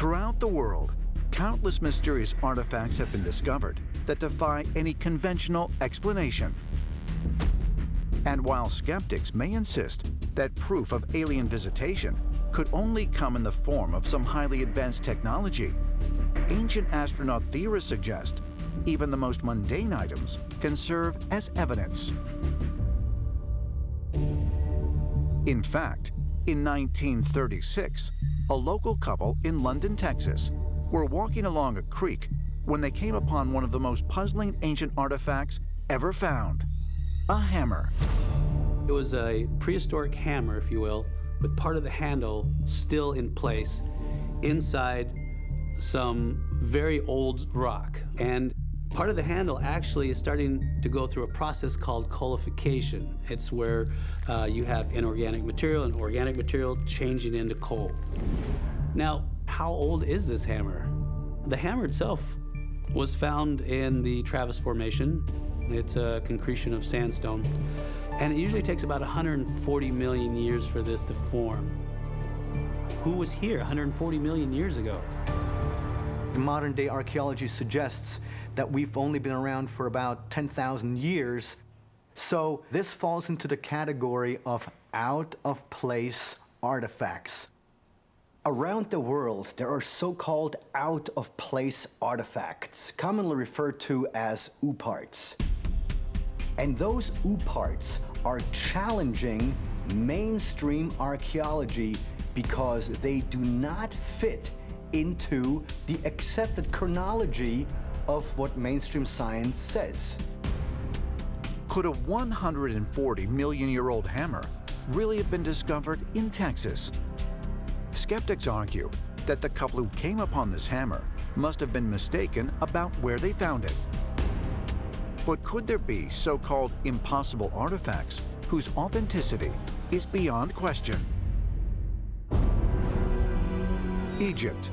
Throughout the world, countless mysterious artifacts have been discovered that defy any conventional explanation. And while skeptics may insist that proof of alien visitation could only come in the form of some highly advanced technology, ancient astronaut theorists suggest even the most mundane items can serve as evidence. In fact, in 1936, a local couple in London, Texas, were walking along a creek when they came upon one of the most puzzling ancient artifacts ever found: a hammer. It was a prehistoric hammer, if you will, with part of the handle still in place inside some very old rock. And part of the handle actually is starting to go through a process called coalification. It's where you have inorganic material and organic material changing into coal. Now, how old is this hammer? The hammer itself was found in the Travis Formation. It's a concretion of sandstone. And it usually takes about 140 million years for this to form. Who was here 140 million years ago? Modern-day archaeology suggests that we've only been around for about 10,000 years. So this falls into the category of out-of-place artifacts. Around the world, there are so-called out-of-place artifacts, commonly referred to as OOPArts. And those OOPArts are challenging mainstream archaeology because they do not fit into the accepted chronology of what mainstream science says. Could a 140-million-year-old hammer really have been discovered in Texas? Skeptics argue that the couple who came upon this hammer must have been mistaken about where they found it. But could there be so-called impossible artifacts whose authenticity is beyond question? Egypt,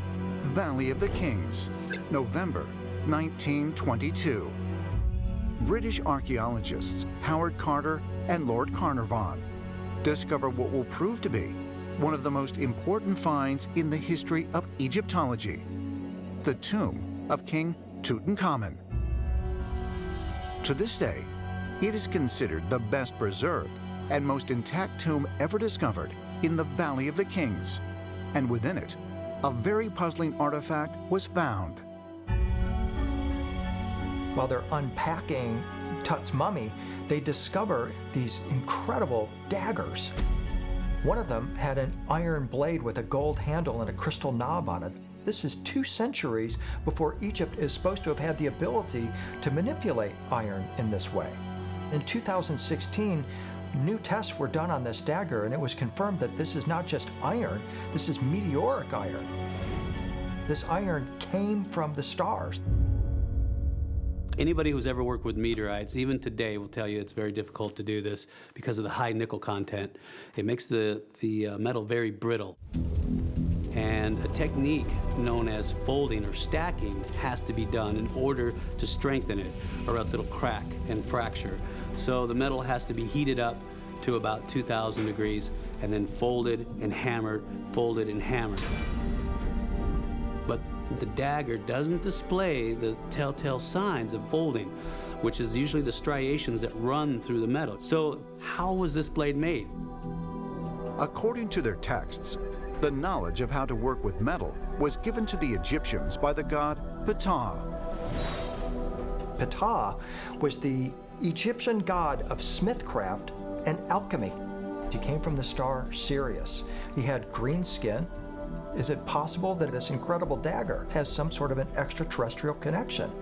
Valley of the Kings, November 1922. British archaeologists Howard Carter and Lord Carnarvon discover what will prove to be one of the most important finds in the history of Egyptology: the tomb of King Tutankhamun. To this day, it is considered the best preserved and most intact tomb ever discovered in the Valley of the Kings. And within it, a very puzzling artifact was found. While they're unpacking Tut's mummy, they discover these incredible daggers. One of them had an iron blade with a gold handle and a crystal knob on it. This is 2 centuries before Egypt is supposed to have had the ability to manipulate iron in this way. In 2016, new tests were done on this dagger, and it was confirmed that this is not just iron, this is meteoric iron. This iron came from the stars. Anybody who's ever worked with meteorites, even today, will tell you it's very difficult to do this because of the high nickel content. It makes the metal very brittle. And a technique known as folding or stacking has to be done in order to strengthen it, or else it'll crack and fracture. So the metal has to be heated up to about 2,000 degrees and then folded and hammered, folded and hammered. But the dagger doesn't display the telltale signs of folding, which is usually the striations that run through the metal. So how was this blade made? According to their texts, the knowledge of how to work with metal was given to the Egyptians by the god Ptah. Ptah was the Egyptian god of smithcraft and alchemy. He came from the star Sirius. He had green skin. Is it possible that this incredible dagger has some sort of an extraterrestrial connection?